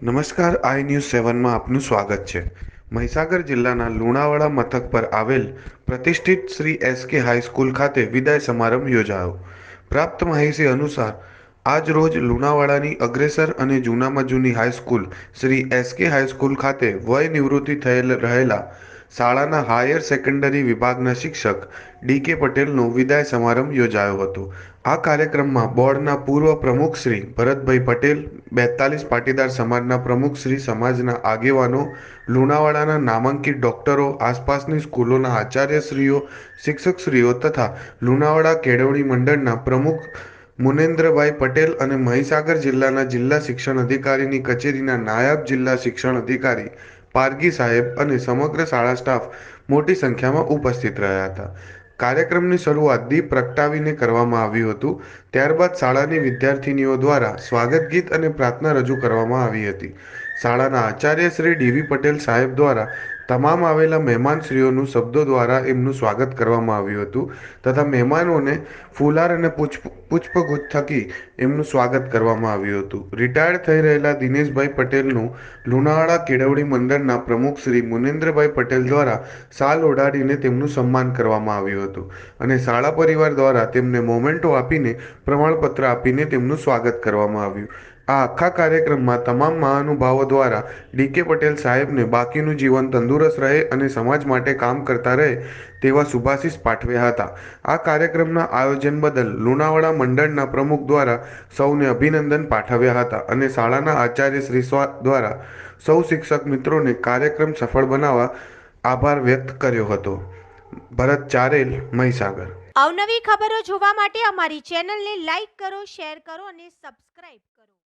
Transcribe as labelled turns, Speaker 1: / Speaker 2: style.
Speaker 1: નમસ્કાર, આઈ ન્યૂઝ 7માં આપનું સ્વાગત છે। મહીસાગર જિલ્લાના લુણાવાડા મથક પર આવેલ પ્રતિષ્ઠિત શ્રી એસ.કે. હાઈસ્કૂલ ખાતે વિદાય સમારંભ યોજાયો। પ્રાપ્ત માહિતી અનુસાર આજ રોજ લુણાવાડાની અગ્રેસર અને જૂનામાં જૂની હાઈસ્કૂલ શ્રી એસ.કે. હાઈસ્કૂલ ખાતે વય નિવૃત્તિ થયેલ રહેલા શાળાના હાયર સેકન્ડરી વિભાગના શિક્ષક ડી.કે. પટેલનો વિદાય સમારંભ યોજાયો હતો। આ કાર્યક્રમમાં બોર્ડના પૂર્વ પ્રમુખ શ્રી ભરતભાઈ પટેલ, 42 પાટીદાર સમાજના પ્રમુખ શ્રી, સમાજના આગેવાનો, લુણાવાડાના નામાંકિત ડોક્ટરો, આસપાસની સ્કૂલોના આચાર્યશ્રીઓ, શિક્ષકશ્રીઓ તથા લુણાવાડા કેળવણી મંડળના પ્રમુખ મુનેન્દ્રભાઈ પટેલ અને મહીસાગર જિલ્લાના જિલ્લા શિક્ષણ અધિકારીની કચેરીના નાયબ જિલ્લા શિક્ષણ અધિકારી પારગી સાહેબ અને સમગ્ર શાળા સ્ટાફ મોટી સંખ્યામાં ઉપસ્થિત રહ્યા હતા। કાર્યક્રમની શરૂઆત દીપ પ્રગટાવીને કરવામાં આવ્યું હતું। ત્યારબાદ શાળાની વિદ્યાર્થિનીઓ દ્વારા સ્વાગત ગીત અને પ્રાર્થના રજૂ કરવામાં આવી હતી। શાળાના આચાર્ય શ્રી ડી.વી. પટેલ સાહેબ દ્વારા તમામ આવેલા મહેમાનશ્રીઓનું શબ્દો દ્વારા એમનું સ્વાગત કરવામાં આવ્યું હતું તથા મહેમાનોને ફુલાર અને પુષ્પગુચ્છ થકી એમનું સ્વાગત કરવામાં આવ્યું હતું। રિટાયર્ડ થઈ રહેલા દિનેશભાઈ પટેલનું લુણાવાડા કેળવણી મંડળના પ્રમુખ શ્રી મુનેન્દ્રભાઈ પટેલ દ્વારા શાલ ઓઢાડીને તેમનું સન્માન કરવામાં આવ્યું હતું અને શાળા પરિવાર દ્વારા તેમને મોમેન્ટો આપીને પ્રમાણપત્ર આપીને તેમનું સ્વાગત કરવામાં આવ્યું। આ આખા કાર્યક્રમમાં તમામ મહાનુભાવો દ્વારા ડી.કે. પટેલ સાહેબને બાકીનું જીવન તંદુરસ્ત રહે અને સમાજ માટે કામ કરતા રહે તેવા શુભાશીષ પાઠવ્યા હતા। આ કાર્યક્રમના આયોજન બદલ લુણાવાડા મંડળના પ્રમુખ દ્વારા સૌને અભિનંદન પાઠવ્યા હતા અને શાળાના આચાર્ય શ્રી દ્વારા સૌ શિક્ષક મિત્રોને કાર્યક્રમ સફળ બનાવવા આભાર વ્યક્ત કર્યો હતો। ભરત ચારેલ, મહીસાગર।
Speaker 2: અવનવી ખબરો જોવા માટે અમારી ચેનલને લાઈક કરો, શેર કરો અને સબસ્ક્રાઇબ કરો।